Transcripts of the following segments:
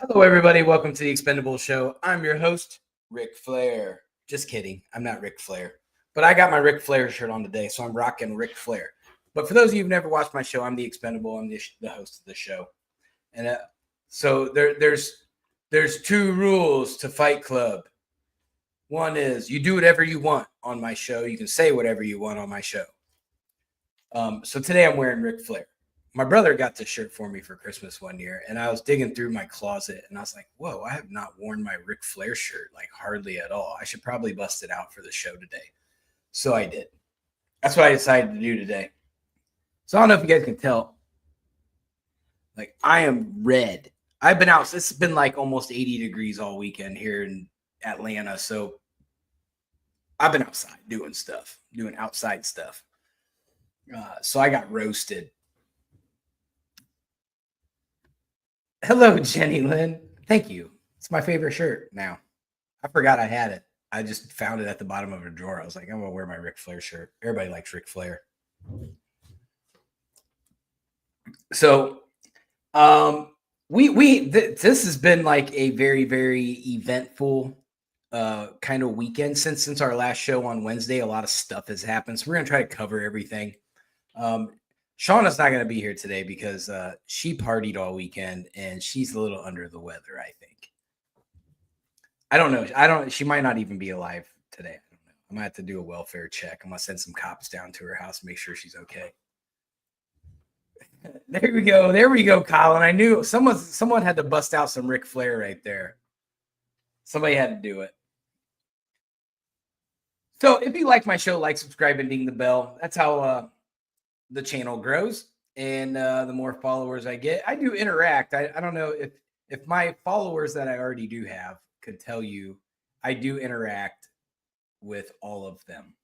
Hello, everybody. Welcome to the Expendable Show. I'm your host, Ric Flair. Just kidding. I'm not Ric Flair, but I got my Ric Flair shirt on today, so I'm rocking Ric Flair. But for those of you who've never watched my show, I'm the Expendable. I'm the host of the show, and so there's two rules to Fight Club. One is you do whatever you want on my show. You can say whatever you want on my show. So today I'm wearing Ric Flair. My brother got this shirt for me for Christmas one year, and I was digging through my closet, and I was like, whoa, I have not worn my Ric Flair shirt, like hardly at all. I should probably bust it out for the show today. So I did. That's what I decided to do today. So I don't know if you guys can tell. Like, I am red. I've been out. It's been like almost 80 degrees all weekend here in Atlanta. So I've been outside doing outside stuff. So I got roasted. Hello, Jenny Lynn. Thank you. It's my favorite shirt now. I forgot I had it. I just found it at the bottom of a drawer. I was like, I'm going to wear my Ric Flair shirt. Everybody likes Ric Flair. So this has been like a very, very eventful kind of weekend since our last show on Wednesday. A lot of stuff has happened. So we're going to try to cover everything. Shauna's not going to be here today because she partied all weekend and she's a little under the weather, I think. I don't know. She might not even be alive today. I don't know. I'm going to have to do a welfare check. I'm going to send some cops down to her house and make sure she's okay. There we go. There we go, Colin. I knew someone had to bust out some Ric Flair right there. Somebody had to do it. So if you like my show, like, subscribe, and ding the bell. That's how the channel grows, and the more followers I get. I do interact. I don't know if my followers that I already do have could tell you I do interact with all of them.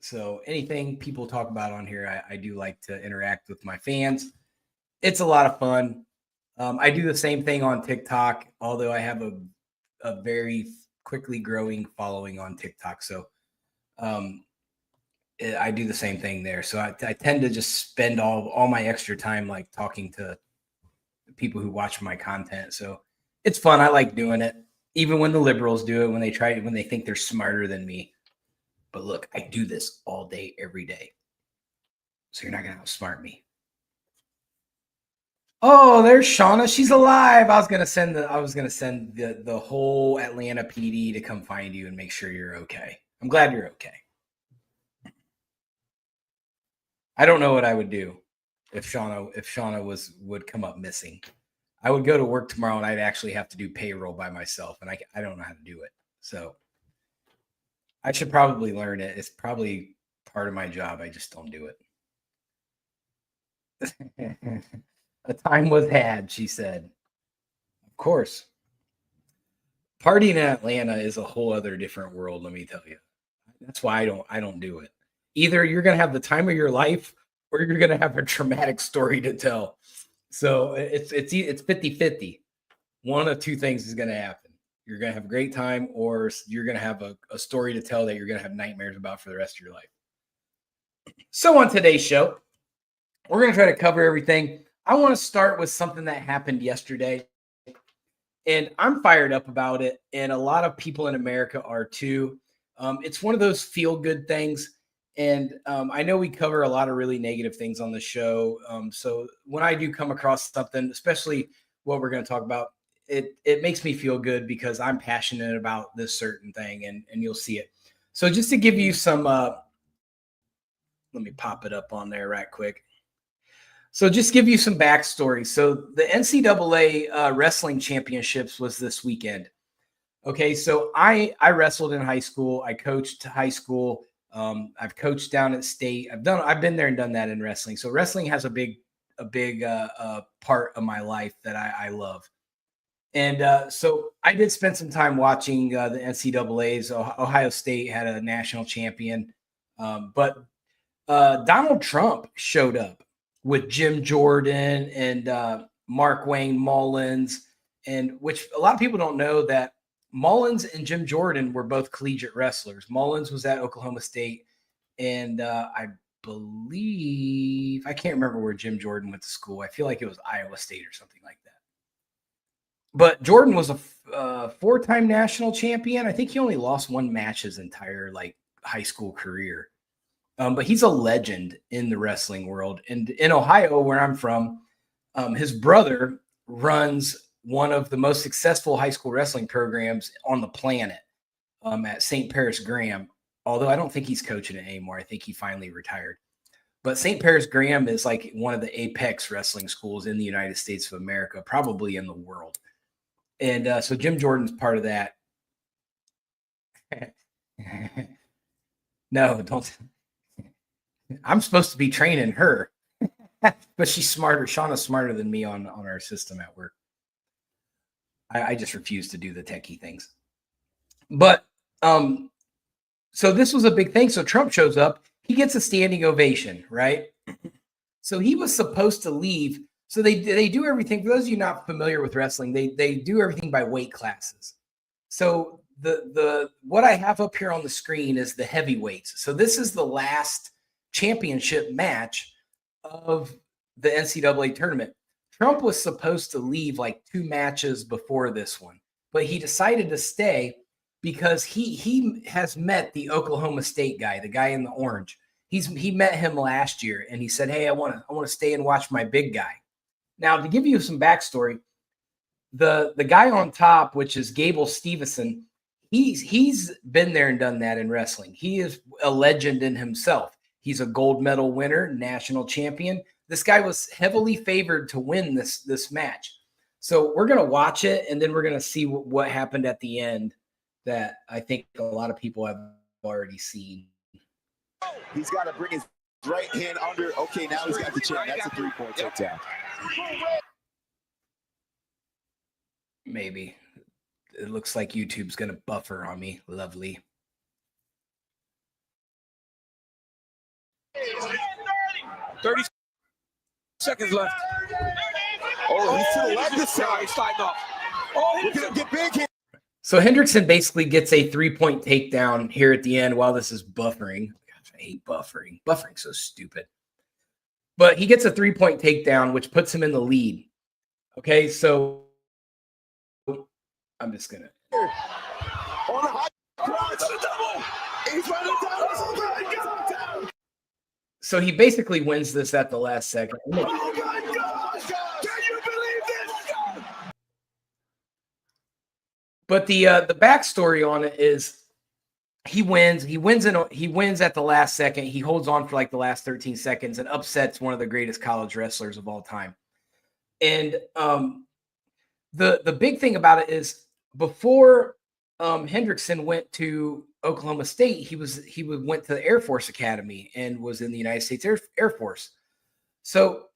So anything people talk about on here, I do like to interact with my fans. It's a lot of fun. I do the same thing on TikTok, although I have a very quickly growing following on TikTok. So I do the same thing there. So I tend to just spend all my extra time like talking to people who watch my content. So it's fun. I like doing it. Even when the liberals do it, when they think they're smarter than me. But look, I do this all day, every day. So you're not going to outsmart me. Oh, there's Shauna. She's alive. I was going to send the whole Atlanta PD to come find you and make sure you're okay. I'm glad you're okay. I don't know what I would do if Shauna would come up missing. I would go to work tomorrow and I'd actually have to do payroll by myself, and I don't know how to do it. So I should probably learn it. It's probably part of my job. I just don't do it. A time was had, she said. Of course. Partying in Atlanta is a whole other different world, let me tell you. That's why I don't do it. Either you're going to have the time of your life or you're going to have a traumatic story to tell. So it's 50-50. One of two things is going to happen. You're going to have a great time, or you're going to have a story to tell that you're going to have nightmares about for the rest of your life. So on today's show, we're going to try to cover everything. I want to start with something that happened yesterday, and I'm fired up about it, and a lot of people in America are too. It's one of those feel-good things, and I know we cover a lot of really negative things on the show. So when I do come across something, especially what we're going to talk about, it makes me feel good because I'm passionate about this certain thing, and you'll see it. So just to give you some, let me pop it up on there right quick. So just give you some backstory. So the NCAA Wrestling Championships was this weekend. Okay, so I wrestled in high school. I coached high school. I've coached down at state. I've been there and done that in wrestling. So wrestling has a big part of my life that I love. And so I did spend some time watching the NCAAs. Ohio State had a national champion, but Donald Trump showed up with Jim Jordan and Mark Wayne Mullins, and which a lot of people don't know that Mullins and Jim Jordan were both collegiate wrestlers. Mullins was at Oklahoma State, and I believe, I can't remember where Jim Jordan went to school. I feel like it was Iowa State or something like that. But Jordan was a four-time national champion. I think he only lost one match his entire like high school career. But he's a legend in the wrestling world. And in Ohio, where I'm from, his brother runs one of the most successful high school wrestling programs on the planet at St. Paris Graham. Although I don't think he's coaching it anymore. I think he finally retired. But St. Paris Graham is like one of the apex wrestling schools in the United States of America, probably in the world. And so Jim Jordan's part of that. No, don't. I'm supposed to be training her, but she's smarter. Shauna's smarter than me on our system at work. I just refuse to do the techie things. But so this was a big thing. So Trump shows up. He gets a standing ovation, right? So he was supposed to leave. So they do everything. For those of you not familiar with wrestling, they do everything by weight classes. So the what I have up here on the screen is the heavyweights. So this is the last championship match of the NCAA tournament. Trump was supposed to leave like 2 matches before this one, but he decided to stay because he has met the Oklahoma State guy, the guy in the orange. He met him last year, and he said, "Hey, I want to stay and watch my big guy." Now, to give you some backstory, the guy on top, which is Gable Stevenson, he's been there and done that in wrestling. He is a legend in himself. He's a gold medal winner, national champion. This guy was heavily favored to win this match. So we're going to watch it, and then we're going to see what happened at the end that I think a lot of people have already seen. He's got to bring his right hand under. Okay, now he's got the chin. That's a 3-point takedown. Maybe. It looks like YouTube's going to buffer on me. Lovely. $30 seconds left. Oh, he's to the left this time. He's fighting off. Oh, he's going to get big here. So Hendrickson basically gets a 3-point takedown here at the end while this is buffering. Gosh, I hate buffering. Buffering's so stupid. But he gets a 3-point takedown, which puts him in the lead. Okay, so I'm just going to. On the high cross, double. He's running down. So he basically wins this at the last second. Oh my gosh! Can you believe this? But the backstory on it is he wins at the last second. He holds on for like the last 13 seconds and upsets one of the greatest college wrestlers of all time. And the big thing about it is before Hendrickson went to Oklahoma State, he went to the Air Force Academy and was in the United States Air Force. So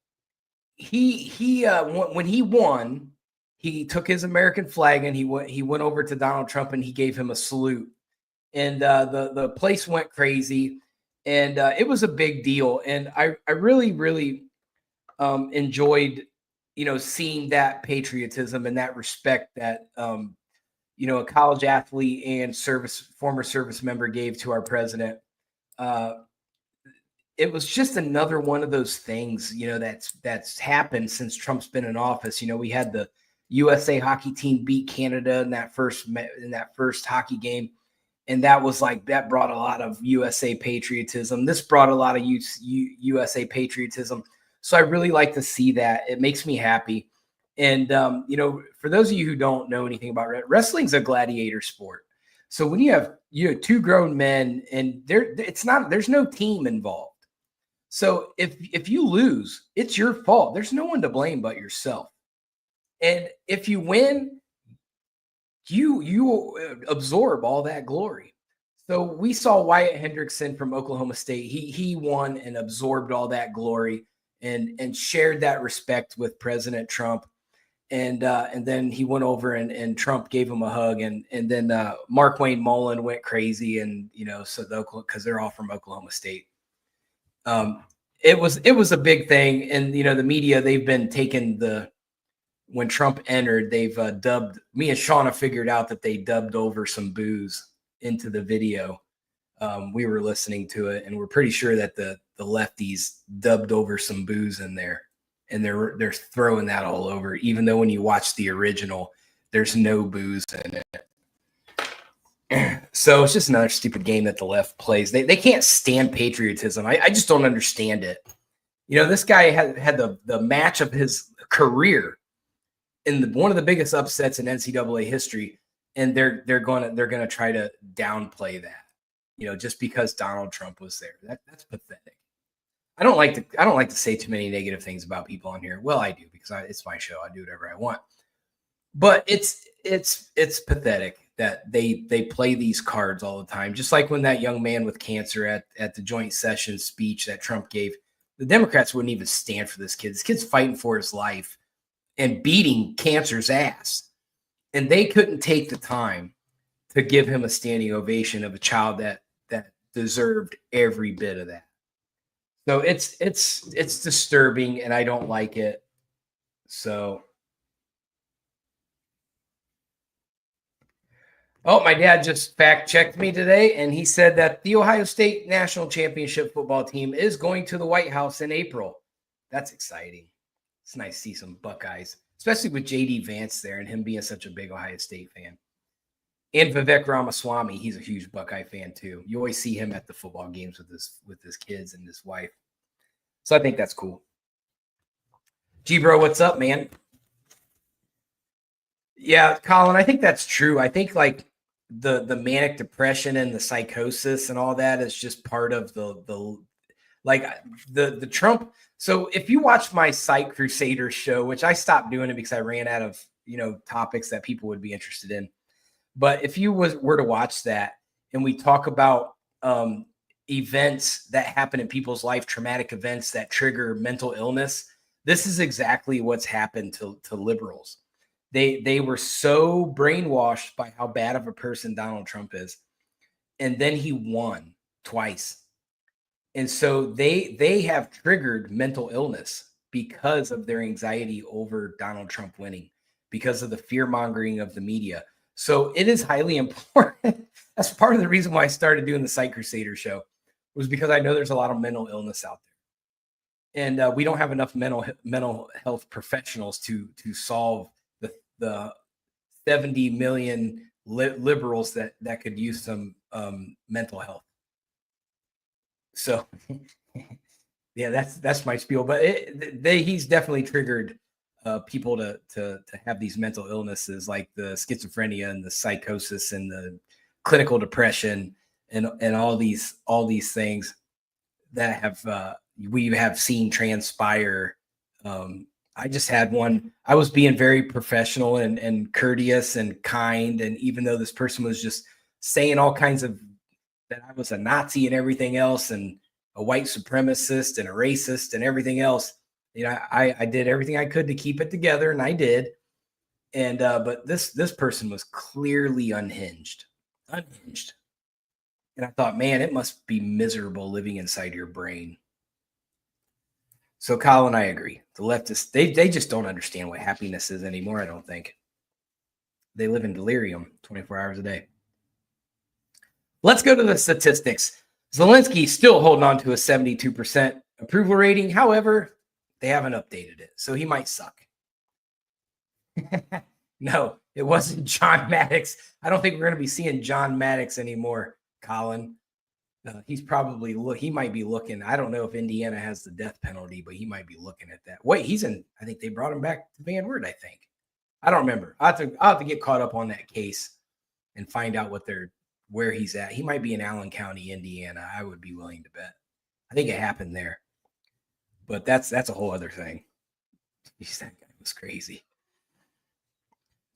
when he won, he took his American flag and he went over to Donald Trump and he gave him a salute. And the place went crazy, and it was a big deal. And I really, really enjoyed, seeing that patriotism and that respect that a college athlete and former service member gave to our president. It was just another one of those things, that's happened since Trump's been in office. We had the USA hockey team beat Canada in that first hockey game. And that brought a lot of USA patriotism. This brought a lot of USA patriotism. So I really like to see that. It makes me happy. And, for those of you who don't know anything about wrestling's a gladiator sport. So when you have 2 grown men and there's no team involved. So if you lose, it's your fault. There's no one to blame but yourself. And if you win, you absorb all that glory. So we saw Wyatt Hendrickson from Oklahoma State. He won and absorbed all that glory and shared that respect with President Trump. And then he went over and Trump gave him a hug. And then Mark Wayne Mullen went crazy. And, because they're all from Oklahoma State. It was a big thing. And, the media, they've been taking when Trump entered, they've dubbed, me and Shauna figured out that they dubbed over some booze into the video. We were listening to it, and we're pretty sure that the lefties dubbed over some booze in there, and they're throwing that all over, even though when you watch the original, There's no booze in it. So it's just another stupid game that the left plays. They can't stand patriotism. I just don't understand it. You know, this guy had the match of his career in one of the biggest upsets in NCAA history, and they're gonna try to downplay that. You know, just because Donald Trump was there. That's pathetic. I don't like to say too many negative things about people on here. Well, I do because it's my show. I do whatever I want. But it's pathetic that they play these cards all the time. Just like when that young man with cancer at the joint session speech that Trump gave, the Democrats wouldn't even stand for this kid. This kid's fighting for his life and beating cancer's ass. And they couldn't take the time to give him a standing ovation of a child that deserved every bit of that. So it's disturbing, and I don't like it. So, oh, my dad just fact checked me today, and he said that the Ohio State National Championship football team is going to the White House in April. That's exciting. It's nice to see some Buckeyes, especially with J.D. Vance there and him being such a big Ohio State fan. And Vivek Ramaswamy, he's a huge Buckeye fan too. You always see him at the football games with his kids and his wife. So I think that's cool. G-Bro, what's up, man? Yeah, Colin, I think that's true. I think like the manic depression and the psychosis and all that is just part of the Trump. So if you watch my Psych Crusader show, which I stopped doing it because I ran out of, topics that people would be interested in. But if you were to watch that and we talk about events that happen in people's life, traumatic events that trigger mental illness, this is exactly what's happened to liberals. They were so brainwashed by how bad of a person Donald Trump is. And then he won twice. And so they have triggered mental illness because of their anxiety over Donald Trump winning, because of the fear mongering of the media. So it is highly important. That's part of the reason why I started doing the Psych Crusader show, was because I know there's a lot of mental illness out there. And we don't have enough mental health professionals to solve the 70 million liberals that could use some mental health. So yeah, that's my spiel. But he's definitely triggered people to have these mental illnesses like the schizophrenia and the psychosis and the clinical depression and all these things that we have seen transpire. I just had one. I was being very professional and courteous and kind, and even though this person was just saying all kinds of that I was a Nazi and everything else, and a white supremacist and a racist and everything else, I did everything I could to keep it together, and I did. And but this person was clearly unhinged. And I thought, man, it must be miserable living inside your brain. So Colin, I agree. The leftists, they just don't understand what happiness is anymore, I don't think. They live in delirium 24 hours a day. Let's go to the statistics. Zelensky's still holding on to a 72% approval rating. However, they haven't updated it, so he might suck. No, it wasn't John Maddox. I don't think we're going to be seeing John Maddox anymore, Colin. He's probably he might be looking. I don't know if Indiana has the death penalty, but he might be looking at that. Wait, he's in. I think they brought him back to Van Wert. I think. I don't remember. I'll have to get caught up on that case and find out where he's at. He might be in Allen County, Indiana. I would be willing to bet. I think it happened there, but that's a whole other thing. Jeez, that guy was crazy.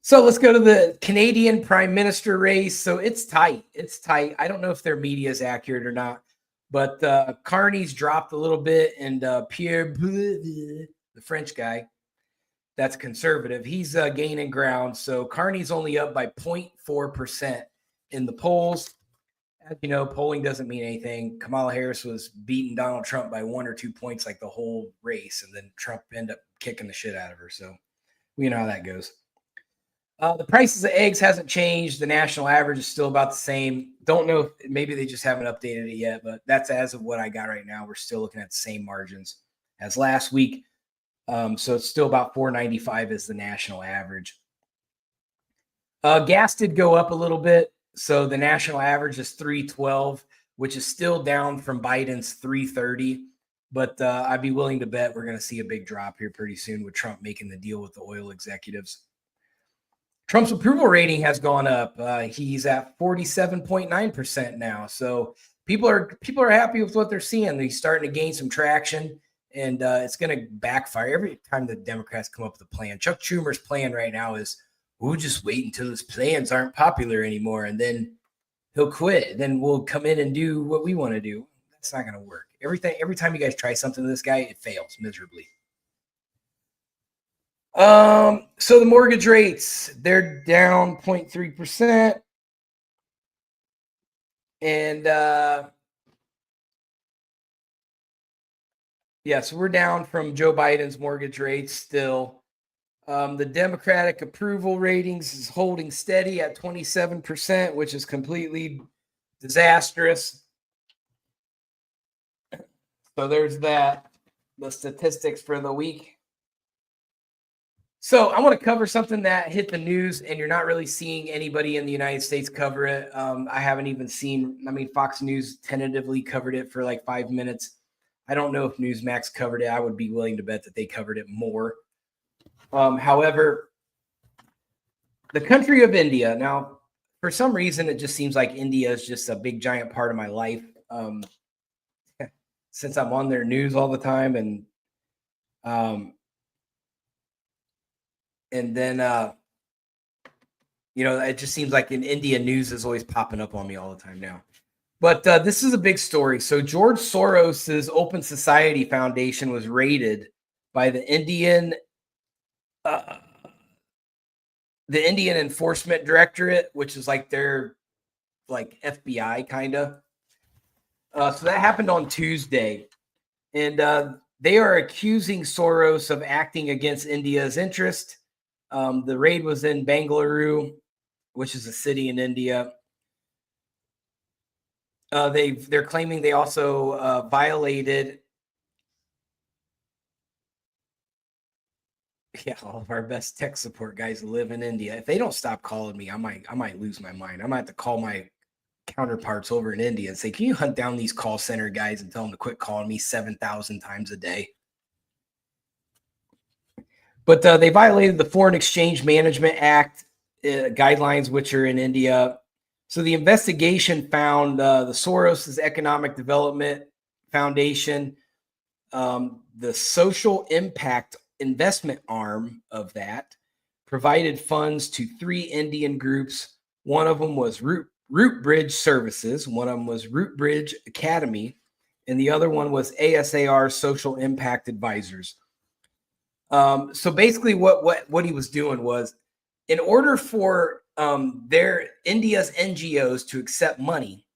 So let's go to the Canadian Prime Minister race. So it's tight. It's tight. I don't know if their media is accurate or not, but Carney's dropped a little bit, and Pierre, the French guy, that's conservative, he's gaining ground. So Carney's only up by 0.4% in the polls. As you know, polling doesn't mean anything. Kamala Harris was beating Donald Trump by 1 or 2 points like the whole race, and then Trump ended up kicking the shit out of her. So we know how that goes. The prices of eggs hasn't changed. The national average is still about the same. Don't know if maybe they just haven't updated it yet, but that's as of what I got right now. We're still looking at the same margins as last week. So it's still about $4.95 is the national average. Gas did go up a little bit. So the national average is 312, which is still down from Biden's 330. But I'd be willing to bet we're going to see a big drop here pretty soon with Trump making the deal with the oil executives. Trump's approval rating has gone up. He's at 47.9% now. So people are happy with what they're seeing. He's starting to gain some traction, and it's going to backfire every time the Democrats come up with a plan. Chuck Schumer's plan right now is, we'll just wait until his plans aren't popular anymore, and then he'll quit. Then we'll come in and do what we want to do. That's not going to work. Every time you guys try something to this guy, it fails miserably. So the mortgage rates, they're down 0.3%. And so we're down from Joe Biden's mortgage rates still. The Democratic approval ratings is holding steady at 27%, which is completely disastrous. So there's that, the statistics for the week. So I want to cover something that hit the news, and you're not really seeing anybody in the United States cover it. I haven't even seen, Fox News tentatively covered it for like 5 minutes. I don't know if Newsmax covered it. I would be willing to bet that they covered it more. However, the country of India, now, for some reason, it just seems like India is just a big, giant part of my life. Since I'm on their news all the time, and then, it just seems like in India, news is always popping up on me all the time now. But this is a big story. So George Soros's Open Society Foundation was raided by the Indian Enforcement Directorate, which is like their FBI kind of. So that happened on Tuesday. And they are accusing Soros of acting against India's interest. The raid was in Bengaluru, which is a city in India. They're claiming they also violated all of our best tech support guys live in India. If they don't stop calling me, I might lose my mind. I might have to call my counterparts over in India and say, can you hunt down these call center guys and tell them to quit calling me 7,000 times a day? But they violated the Foreign Exchange Management Act guidelines, which are in India. So the investigation found the Soros Economic Development Foundation, the social impact investment arm of that, provided funds to 3 Indian groups. One of them was Root Bridge Services, one of them was Root Bridge Academy, and the other one was ASAR Social Impact Advisors. So basically what he was doing was, in order for India's NGOs to accept money,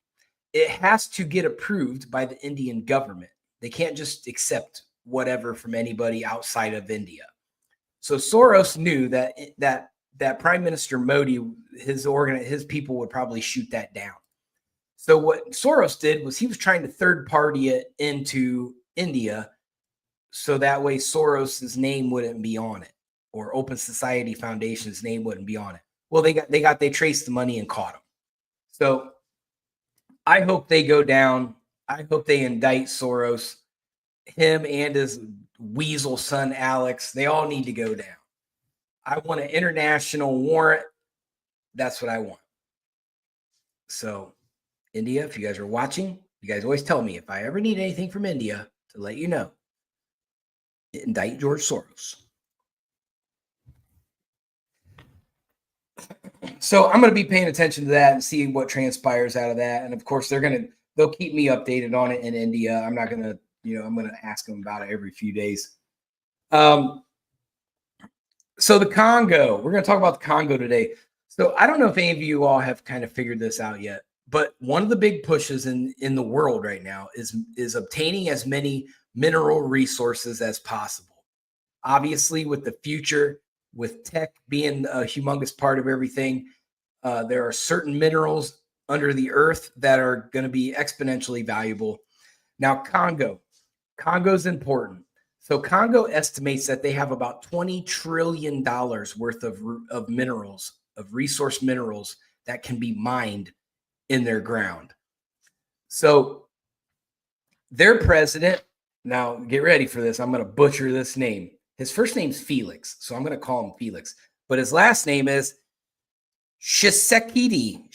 it has to get approved by the Indian government. They can't just accept whatever from anybody outside of India. So Soros knew that Prime Minister Modi, his people would probably shoot that down. So what Soros did was he was trying to third party it into India, so that way Soros's name wouldn't be on it, or Open Society Foundation's name wouldn't be on it. Well, they traced the money and caught him. So I hope they go down. I hope they indict Soros, him and his weasel son Alex. They all need to go down. I want an international warrant. That's what I want. So, India, if you guys are watching, you guys always tell me if I ever need anything from India to let you know. Indict George Soros. So I'm going to be paying attention to that and see what transpires out of that. And of course, they'll keep me updated on it in India. I'm not going to, I'm going to ask them about it every few days. So the Congo, we're going to talk about the Congo today. So I don't know if any of you all have kind of figured this out yet, but one of the big pushes in the world right now is obtaining as many mineral resources as possible. Obviously, with the future, with tech being a humongous part of everything, there are certain minerals under the earth that are going to be exponentially valuable. Now, Congo's important. So Congo estimates that they have about $20 trillion worth of minerals of resource minerals that can be mined in their ground. So their president, now get ready for this. I'm going to butcher this name. His first name's Felix, so I'm going to call him Felix. But his last name is Tshisekedi.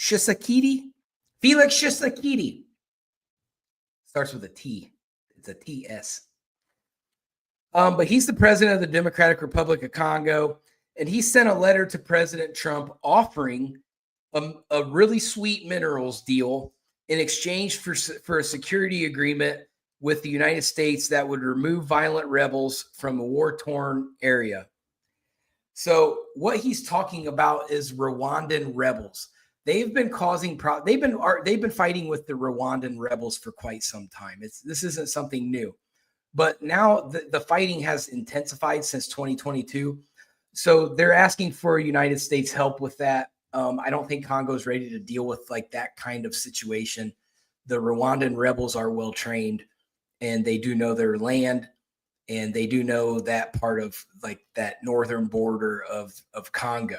Felix Tshisekedi. Starts with a T. It's a TS. But he's the president of the Democratic Republic of Congo, and he sent a letter to President Trump offering a really sweet minerals deal in exchange for a security agreement with the United States that would remove violent rebels from a war-torn area. So what he's talking about is Rwandan rebels. They've been causing they've been fighting with the Rwandan rebels for quite some time. This isn't something new. But now the fighting has intensified since 2022. So they're asking for United States help with that. I don't think Congo's ready to deal with like that kind of situation. The Rwandan rebels are well trained, and they do know their land, and they do know that part of like that northern border of Congo.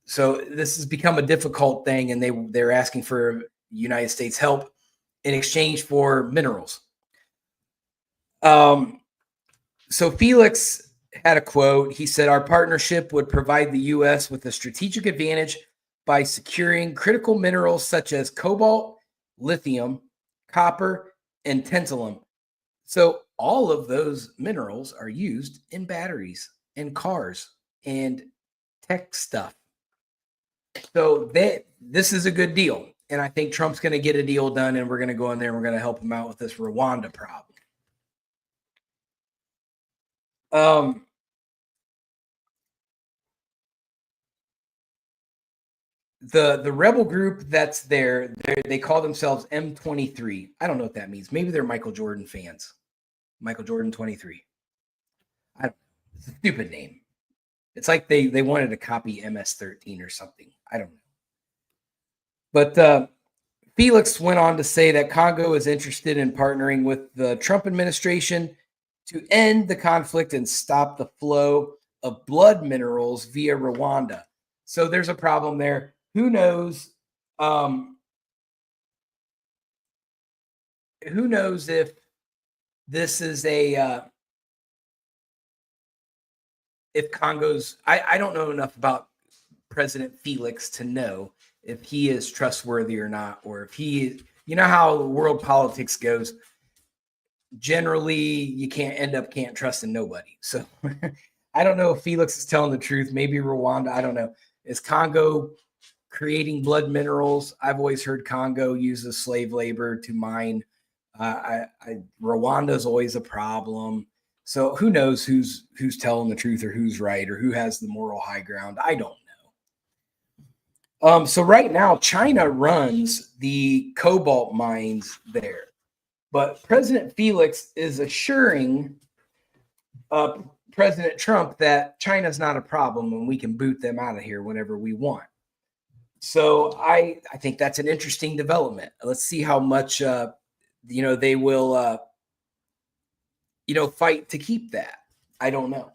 So this has become a difficult thing, and they're asking for United States help in exchange for minerals. So Felix had a quote. He said, "Our partnership would provide the U.S. with a strategic advantage by securing critical minerals such as cobalt, lithium, copper, and tantalum." So all of those minerals are used in batteries and cars and tech stuff. So this is a good deal. And I think Trump's going to get a deal done, and we're going to go in there and we're going to help him out with this Rwanda problem. The rebel group that's there, they call themselves M23. I don't know what that means. Maybe they're Michael Jordan fans. Michael Jordan 23. It's a stupid name. It's like they wanted to copy MS-13 or something. I don't know. But Felix went on to say that Congo is interested in partnering with the Trump administration to end the conflict and stop the flow of blood minerals via Rwanda. So there's a problem there. Who knows? Who knows if this is if Congo's, I don't know enough about President Felix to know if he is trustworthy or not, or if he, you know how world politics goes. Generally, you can't trust in nobody. So I don't know if Felix is telling the truth. Maybe Rwanda, I don't know. Is Congo creating blood minerals? I've always heard Congo uses slave labor to mine. Rwanda is always a problem. So who knows who's telling the truth or who's right or who has the moral high ground? I don't know. So right now, China runs the cobalt mines there. But President Felix is assuring President Trump that China's not a problem and we can boot them out of here whenever we want. So I think that's an interesting development. Let's see how much they will fight to keep that. I don't know.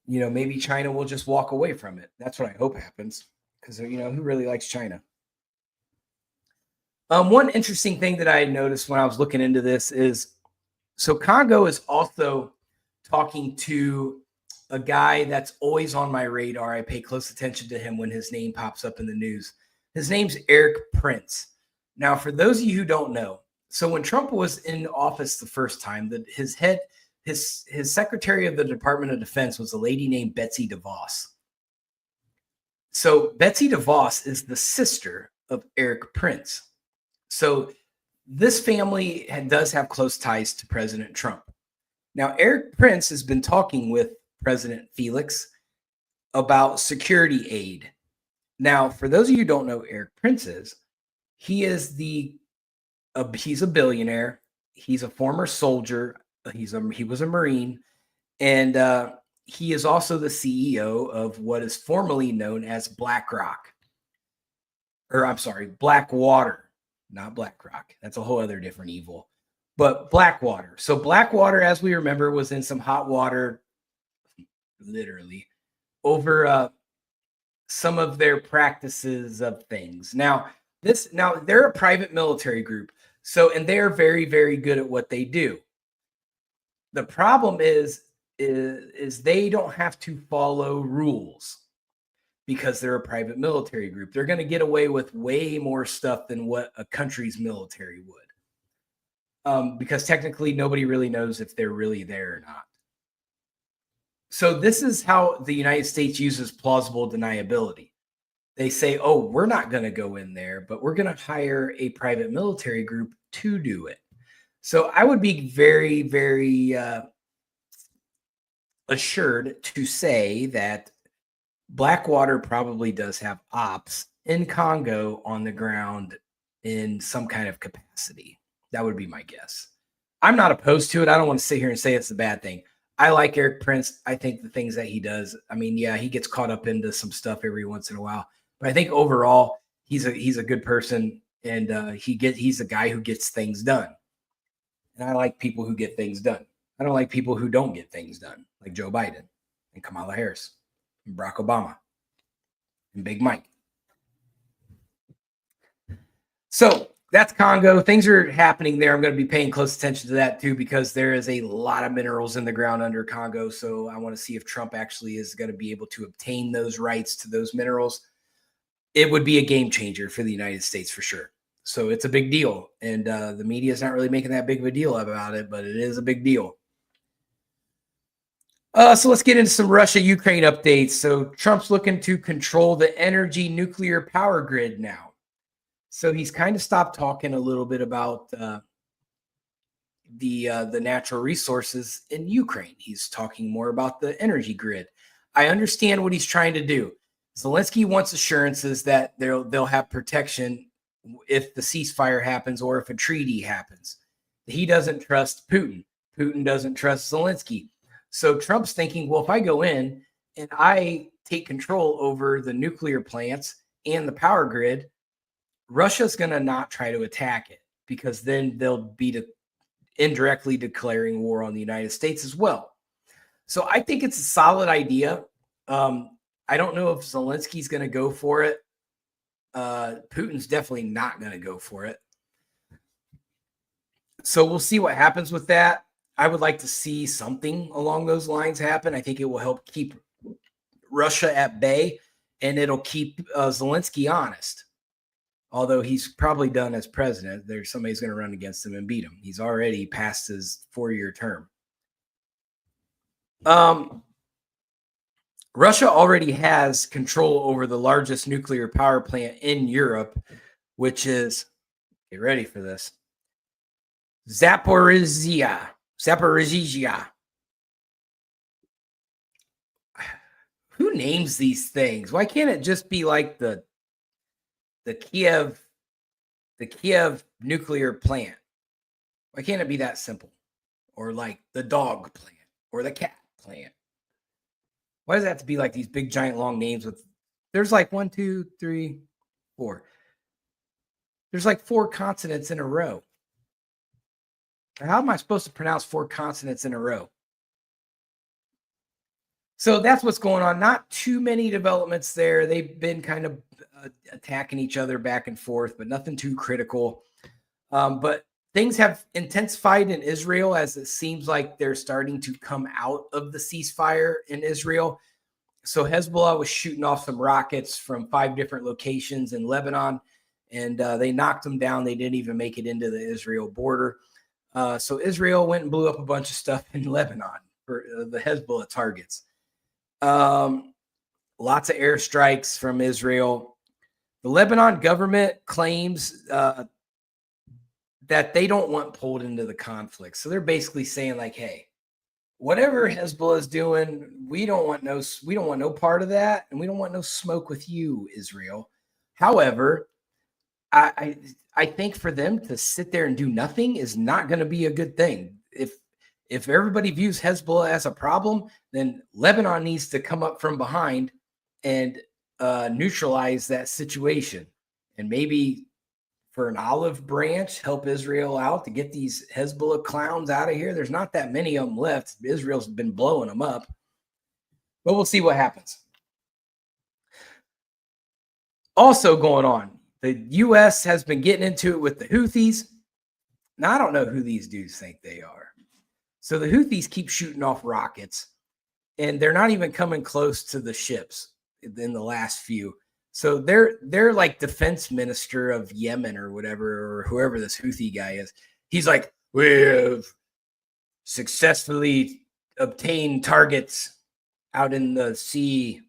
Maybe China will just walk away from it. That's what I hope happens, because who really likes China? One interesting thing that I noticed when I was looking into this is, so Congo is also talking to a guy that's always on my radar. I pay close attention to him when his name pops up in the news. His name's Eric Prince. Now, for those of you who don't know, so when Trump was in office the first time, his secretary of the Department of Defense was a lady named Betsy DeVos. So Betsy DeVos is the sister of Eric Prince. So this family does have close ties to President Trump. Now, Eric Prince has been talking with President Felix about security aid. Now, for those of you who don't know Eric Prince is, he's a billionaire. He's a former soldier. He was a Marine, and he is also the CEO of what is formerly known as Blackwater. Not BlackRock. That's a whole other different evil. But Blackwater. So Blackwater, as we remember, was in some hot water, literally, over some of their practices of things. Now they're a private military group. So, and they're very, very good at what they do. The problem is they don't have to follow rules because they're a private military group. They're going to get away with way more stuff than what a country's military would. Because technically nobody really knows if they're really there or not. So this is how the United States uses plausible deniability. They say, oh, we're not going to go in there, but we're going to hire a private military group to do it. So I would be very, very assured to say that Blackwater probably does have ops in Congo on the ground in some kind of capacity. That would be my guess. I'm not opposed to it. I don't want to sit here and say it's a bad thing. I like Eric Prince. I think the things that he does, I mean, yeah, he gets caught up into some stuff every once in a while. But I think overall, he's a good person, and he's a guy who gets things done. And I like people who get things done. I don't like people who don't get things done, like Joe Biden and Kamala Harris and Barack Obama and Big Mike. So that's Congo. Things are happening there. I'm going to be paying close attention to that too, because there is a lot of minerals in the ground under Congo. So I want to see if Trump actually is going to be able to obtain those rights to those minerals. It would be a game changer for the United States for sure. So it's a big deal. And the media is not really making that big of a deal about it, but it is a big deal. So let's get into some Russia-Ukraine updates. So Trump's looking to control the energy nuclear power grid now. So he's kind of stopped talking a little bit about the natural resources in Ukraine. He's talking more about the energy grid. I understand what he's trying to do. Zelensky wants assurances that they'll have protection if the ceasefire happens or if a treaty happens. He doesn't trust Putin. Putin doesn't trust Zelensky. So Trump's thinking, well, if I go in and I take control over the nuclear plants and the power grid, Russia's going to not try to attack it, because then they'll be indirectly declaring war on the United States as well. So I think it's a solid idea. I don't know if Zelensky's going to go for it. Putin's definitely not going to go for it. So we'll see what happens with that. I would like to see something along those lines happen. I think it will help keep Russia at bay, and it'll keep Zelensky honest. Although he's probably done as president, there's somebody's going to run against him and beat him. He's already passed his 4-year term. Russia already has control over the largest nuclear power plant in Europe, which is, get ready for this, Zaporizhia. Who names these things? Why can't it just be like the Kiev nuclear plant? Why can't it be that simple? Or like the dog plant or the cat plant? Why does it have to be like these big giant long names with, there's like 1, 2, 3, 4. There's like 4 consonants in a row. How am I supposed to pronounce 4 consonants in a row? So that's what's going on. Not too many developments there. They've been kind of attacking each other back and forth, but nothing too critical. But things have intensified in Israel, as it seems like they're starting to come out of the ceasefire in Israel. So Hezbollah was shooting off some rockets from 5 different locations in Lebanon, and they knocked them down. They didn't even make it into the Israel border. So Israel went and blew up a bunch of stuff in Lebanon for the Hezbollah targets. Lots of airstrikes from Israel. The Lebanon government claims that they don't want pulled into the conflict. So they're basically saying like, hey, whatever Hezbollah is doing, we don't want no part of that, and we don't want no smoke with you, Israel. However, I think for them to sit there and do nothing is not going to be a good thing. If everybody views Hezbollah as a problem, then Lebanon needs to come up from behind and neutralize that situation, and maybe for an olive branch, help Israel out to get these Hezbollah clowns out of here. There's not that many of them left. Israel's been blowing them up, but we'll see what happens. Also going on, the U.S. has been getting into it with the Houthis. Now, I don't know who these dudes think they are. So the Houthis keep shooting off rockets, and they're not even coming close to the ships in the last few. So they're like defense minister of Yemen or whatever, or whoever this Houthi guy is. He's like, we have successfully obtained targets out in the sea,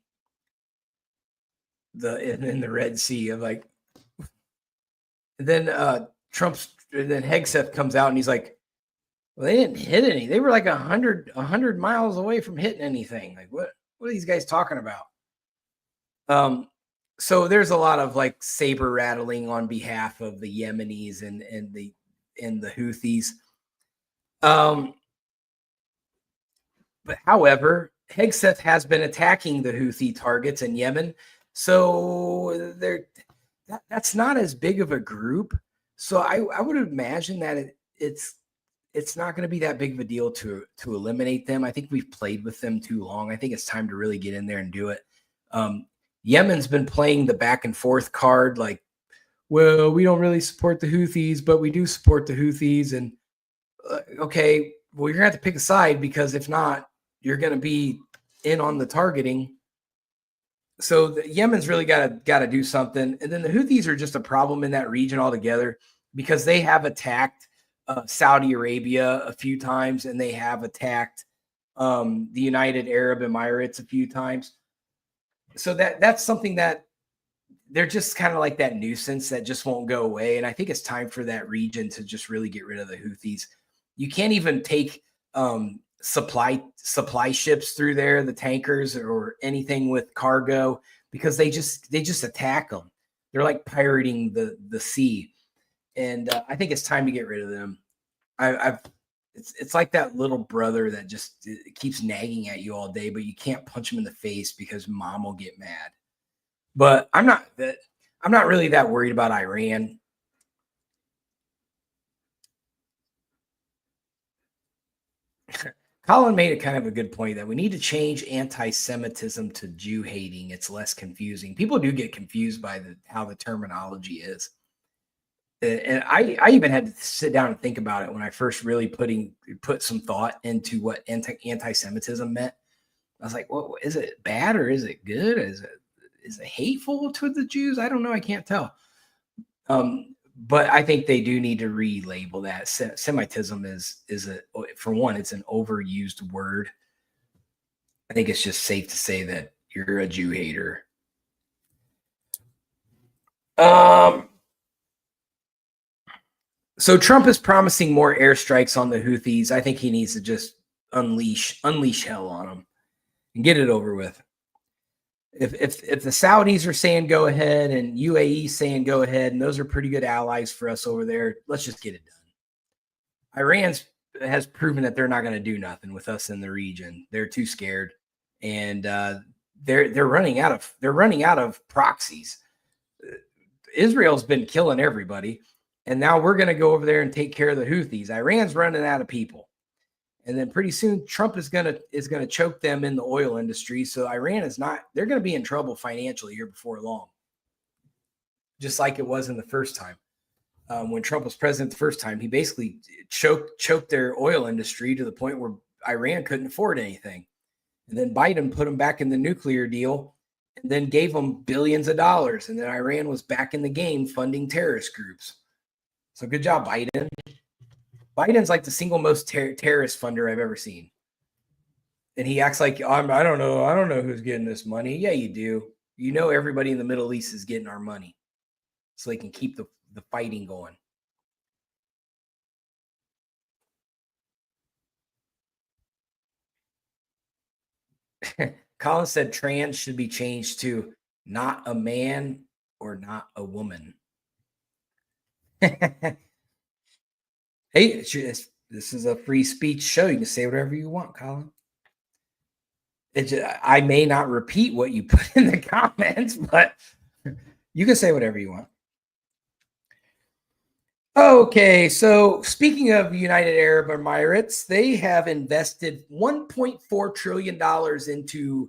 in the Red Sea. Of like, and then then Hegseth comes out and he's like, well, they didn't hit any. They were like 100 miles away from hitting anything. Like, what are these guys talking about? So there's a lot of like saber rattling on behalf of the Yemenis and the Houthis. But however, Hegseth has been attacking the Houthi targets in Yemen. So that's not as big of a group. So I would imagine that it's not going to be that big of a deal to eliminate them. I think we've played with them too long. I think it's time to really get in there and do it. Yemen's been playing the back and forth card, like, well, we don't really support the Houthis, but we do support the Houthis. And okay, well, you're going to have to pick a side, because if not, you're going to be in on the targeting. So Yemen's really got to do something. And then the Houthis are just a problem in that region altogether, because they have attacked Saudi Arabia a few times, and they have attacked the United Arab Emirates a few times. So that's something that they're just kind of like that nuisance that just won't go away. And I think it's time for that region to just really get rid of the Houthis. You can't even take supply ships through there, the tankers or anything with cargo, because they just attack them. They're like pirating the sea. And I think it's time to get rid of them. It's like that little brother that just keeps nagging at you all day, but you can't punch him in the face because mom will get mad. But I'm not really that worried about Iran. Colin made a kind of a good point that we need to change anti-Semitism to Jew hating. It's less confusing. People do get confused by how the terminology is. And I even had to sit down and think about it when I first really put some thought into what anti-Semitism meant. I was like, well, is it bad or is it good? Is it hateful to the Jews? I don't know. I can't tell. But I think they do need to relabel that. Semitism is for one, it's an overused word. I think it's just safe to say that you're a Jew hater. So Trump is promising more airstrikes on the Houthis. I think he needs to just unleash hell on them and get it over with. If the Saudis are saying go ahead and UAE saying go ahead, and those are pretty good allies for us over there, let's just get it done. Iran has proven that they're not going to do nothing with us in the region. They're too scared, and they're running out of proxies. Israel's been killing everybody. And now we're going to go over there and take care of the Houthis. Iran's running out of people. And then pretty soon Trump is going to choke them in the oil industry. So Iran they're going to be in trouble financially here before long. Just like it was in the first time. When Trump was president the first time, he basically choked their oil industry to the point where Iran couldn't afford anything. And then Biden put them back in the nuclear deal and then gave them billions of dollars. And then Iran was back in the game funding terrorist groups. So good job, Biden. Biden's like the single most terrorist funder I've ever seen. And he acts like, I don't know who's getting this money. Yeah, you do. You know everybody in the Middle East is getting our money. So they can keep the fighting going. Colin said trans should be changed to not a man or not a woman. Hey, this is a free speech show. You can say whatever you want, Colin. I may not repeat what you put in the comments, but you can say whatever you want. Okay, so speaking of United Arab Emirates, they have invested $1.4 trillion into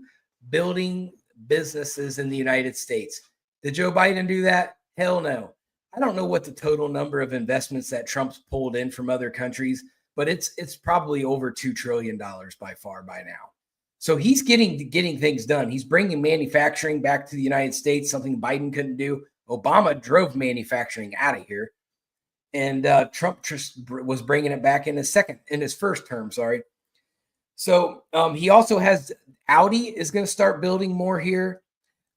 building businesses in the United States. Did Joe Biden do that? Hell no. I don't know what the total number of investments that Trump's pulled in from other countries, but it's probably over $2 trillion by far by now. So he's getting things done. He's bringing manufacturing back to the United States, something Biden couldn't do. Obama drove manufacturing out of here, and Trump just was bringing it back in his first term. Sorry. So he also has Audi is going to start building more here.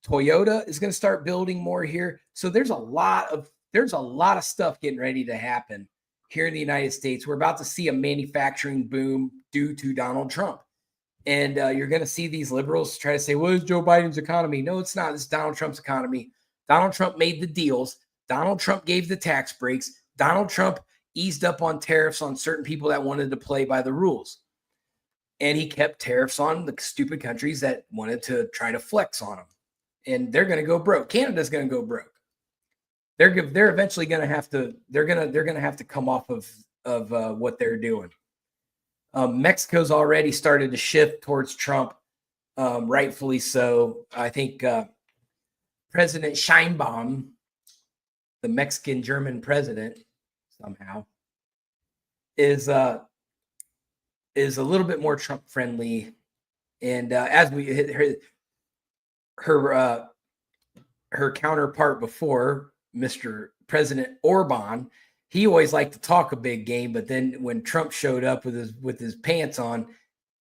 Toyota is going to start building more here. So there's a lot of stuff getting ready to happen here in the United States. We're about to see a manufacturing boom due to Donald Trump. And you're going to see these liberals try to say, well, it's Joe Biden's economy. No, it's not. It's Donald Trump's economy. Donald Trump made the deals. Donald Trump gave the tax breaks. Donald Trump eased up on tariffs on certain people that wanted to play by the rules. And he kept tariffs on the stupid countries that wanted to try to flex on him. And they're going to go broke. Canada's going to go broke. They're eventually going to have to. They're going to have to come off of what they're doing. Mexico's already started to shift towards Trump, rightfully so. I think President Sheinbaum, the Mexican-German president, somehow is a little bit more Trump friendly, and as we hit her counterpart before, Mr. President Orban, he always liked to talk a big game, but then when Trump showed up with his pants on,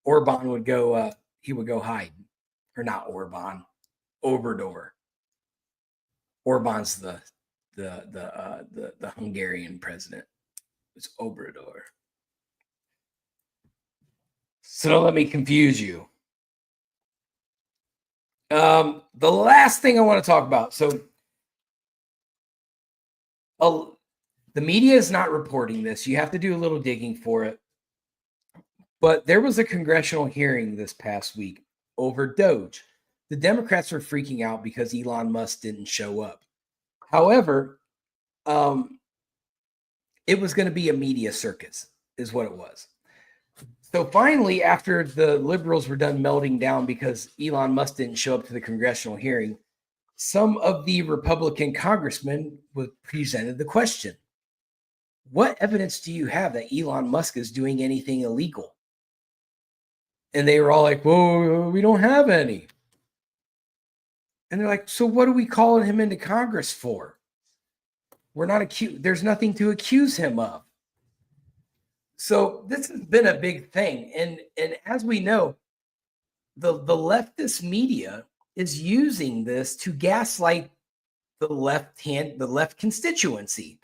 Orban would go hide, or not Orban, Obrador. Orban's the Hungarian president. It's Obrador. So don't let me confuse you. The last thing I want to talk about. So the media is not reporting this. You have to do a little digging for it. But there was a congressional hearing this past week over Doge. The Democrats were freaking out because Elon Musk didn't show up. However, it was going to be a media circus, is what it was. So finally, after the liberals were done melting down because Elon Musk didn't show up to the congressional hearing, some of the Republican congressmen presented the question, what evidence do you have that Elon Musk is doing anything illegal? And they were all like, well, we don't have any. And they're like, so what are we calling him into Congress for? We're not accused. There's nothing to accuse him of. So this has been a big thing. And as we know, the leftist media is using this to gaslight the left constituency,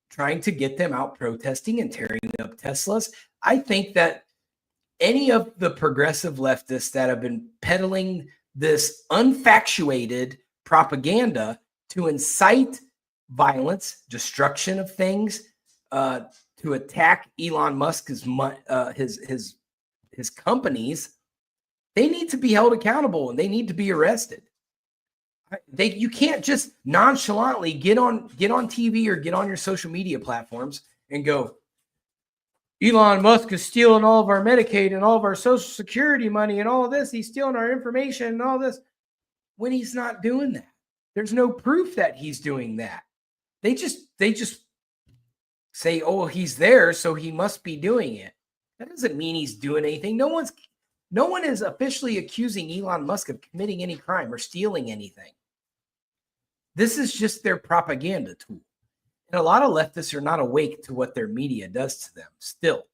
trying to get them out protesting and tearing up Teslas. I think that any of the progressive leftists that have been peddling this unfactuated propaganda to incite violence, destruction of things, to attack Elon Musk's his companies, they need to be held accountable and they need to be arrested. You can't just nonchalantly get on TV or get on your social media platforms and go, Elon Musk is stealing all of our Medicaid and all of our Social Security money and all of this. He's stealing our information and all this, when he's not doing that. There's no proof that he's doing that. They just say, oh, he's there, so he must be doing it. That doesn't mean he's doing anything. No one is officially accusing Elon Musk of committing any crime or stealing anything. This is just their propaganda tool. And a lot of leftists are not awake to what their media does to them still.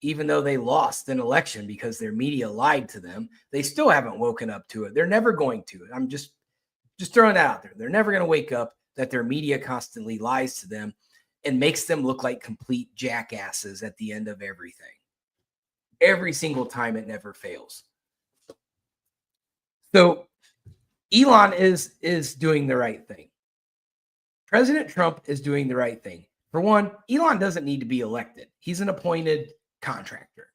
Even though they lost an election because their media lied to them, they still haven't woken up to it. They're never going to. I'm just throwing that out there. They're never going to wake up that their media constantly lies to them and makes them look like complete jackasses at the end of everything. Every single time, it never fails. So Elon is doing the right thing. President Trump is doing the right thing. For one, Elon doesn't need to be elected. He's an appointed contractor.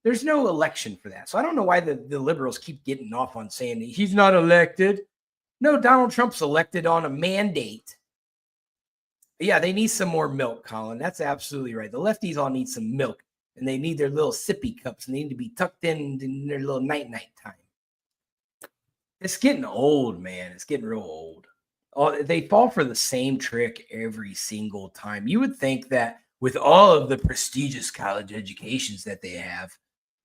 There's no election for that. So I don't know why the liberals keep getting off on saying that he's not elected. No, Donald Trump's elected on a mandate. Yeah, they need some more milk, Colin. That's absolutely right. The lefties all need some milk, and they need their little sippy cups, and they need to be tucked in their little night time. It's getting old, man. It's getting real old. They fall for the same trick every single time. You would think that with all of the prestigious college educations that they have,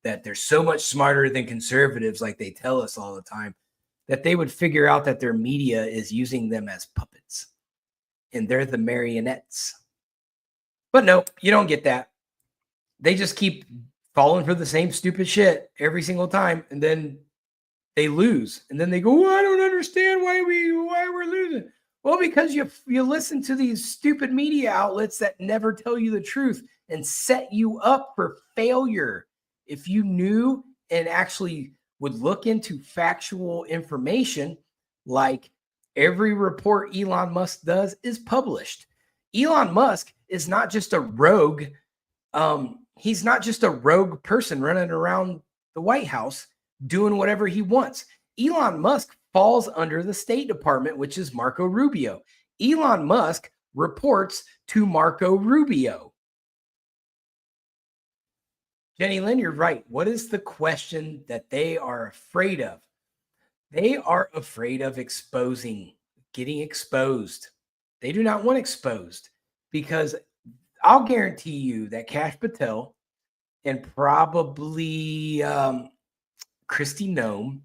that they're so much smarter than conservatives, like they tell us all the time, that they would figure out that their media is using them as puppets and they're the marionettes. But no, you don't get that. They just keep falling for the same stupid shit every single time, and then they lose, and then they go, "Well, I don't understand why we're losing." Well, because you listen to these stupid media outlets that never tell you the truth and set you up for failure. If you knew and actually would look into factual information, like every report Elon Musk does is published. Elon Musk is not just a rogue. He's not just a rogue person running around the White House doing whatever he wants. Elon Musk falls under the State Department, which is Marco Rubio. Elon Musk reports to Marco Rubio. Jenny Lynn, you're right. What is the question that they are afraid of? They are afraid of getting exposed. They do not want exposed, because I'll guarantee you that Kash Patel and probably Kristi Noem,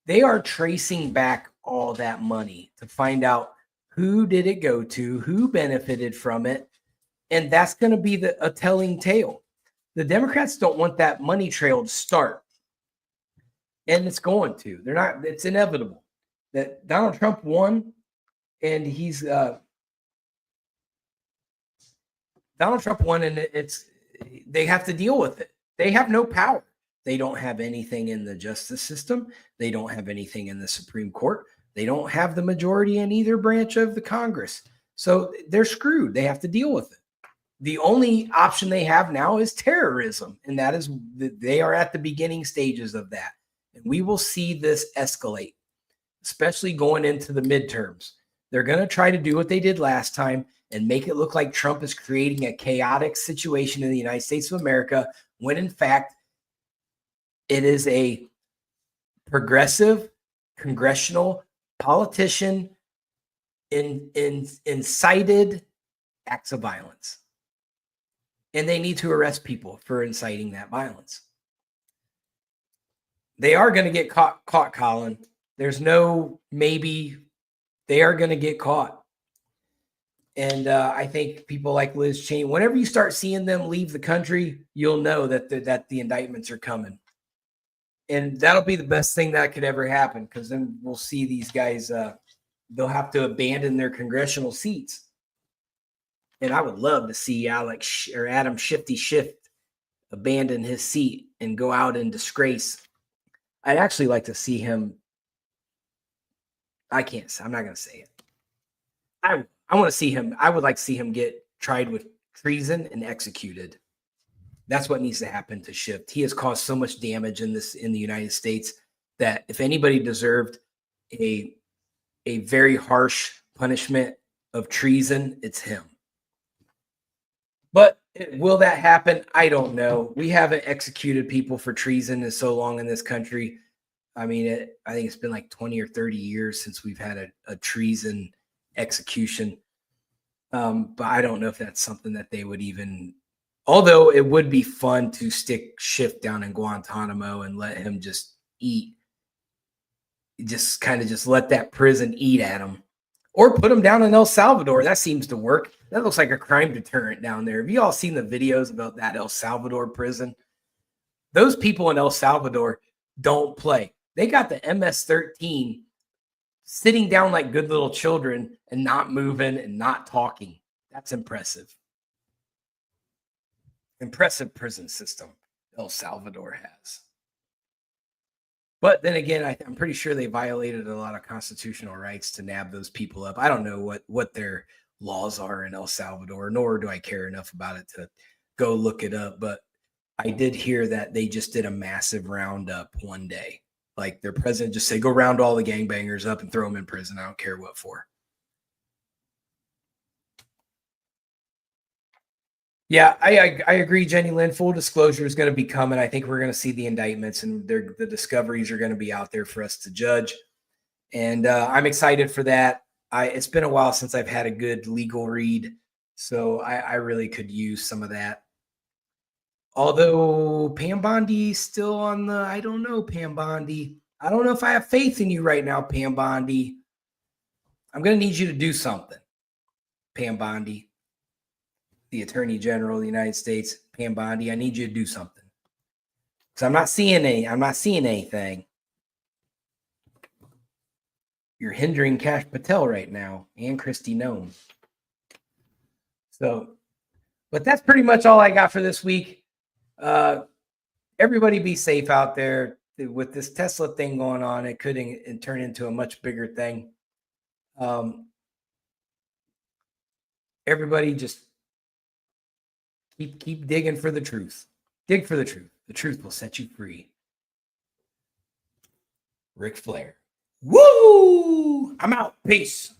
they are tracing back all that money to find out who did it go to, who benefited from it, and that's going to be a telling tale. The Democrats don't want that money trail to start, and it's going to. They're not. It's inevitable that Donald Trump won, and he's Donald Trump won, and they have to deal with it. They have no power. They don't have anything in the justice system. They don't have anything in the Supreme Court. They don't have the majority in either branch of the Congress. So they're screwed. They have to deal with it. The only option they have now is terrorism, and that is they are at the beginning stages of that. And we will see this escalate, especially going into the midterms. They're going to try to do what they did last time and make it look like Trump is creating a chaotic situation in the United States of America, when in fact it is a progressive congressional politician incited acts of violence. And they need to arrest people for inciting that violence. They are going to get caught, Colin. There's no maybe. They are going to get caught. And I think people like Liz Cheney, whenever you start seeing them leave the country, you'll know that the indictments are coming. And that'll be the best thing that could ever happen, because then we'll see these guys, they'll have to abandon their congressional seats. And I would love to see Adam Shifty Schiff abandon his seat and go out in disgrace. I'd actually like to see him. I'm not going to say it. I want to see him. I would like to see him get tried with treason and executed. That's what needs to happen to Schiff. He has caused so much damage in the United States that if anybody deserved a very harsh punishment of treason, it's him. But will that happen? I don't know. We haven't executed people for treason in so long in this country. I mean, I think it's been like 20 or 30 years since we've had a treason execution. But I don't know if that's something that they would even, although it would be fun to stick Schiff down in Guantanamo and let him just eat. Just let that prison eat at him. Or put him down in El Salvador. That seems to work. That looks like a crime deterrent down there. Have you all seen the videos about that El Salvador prison? Those people in El Salvador don't play. They got the MS-13 sitting down like good little children and not moving and not talking. That's impressive. Impressive prison system El Salvador has. But then again, I'm pretty sure they violated a lot of constitutional rights to nab those people up. I don't know what their laws are in El Salvador, nor do I care enough about it to go look it up. But I did hear that they just did a massive roundup one day. Like their president just said, go round all the gangbangers up and throw them in prison. I don't care what for. Yeah, I agree, Jenny Lynn. Full disclosure is going to be coming. I think we're going to see the indictments, and the discoveries are going to be out there for us to judge. And I'm excited for that. It's been a while since I've had a good legal read, so I really could use some of that. Although Pam Bondi's still on the, I don't know, Pam Bondi. I don't know if I have faith in you right now, Pam Bondi. I'm going to need you to do something, Pam Bondi, the Attorney General of the United States. Pam Bondi, I need you to do something. Because I'm not seeing anything. You're hindering Cash Patel right now and Christy Nome. So, but that's pretty much all I got for this week. Everybody be safe out there with this Tesla thing going on. It could turn into a much bigger thing. Everybody just keep digging for the truth. Dig for the truth. The truth will set you free. Ric Flair. Woo! I'm out. Peace.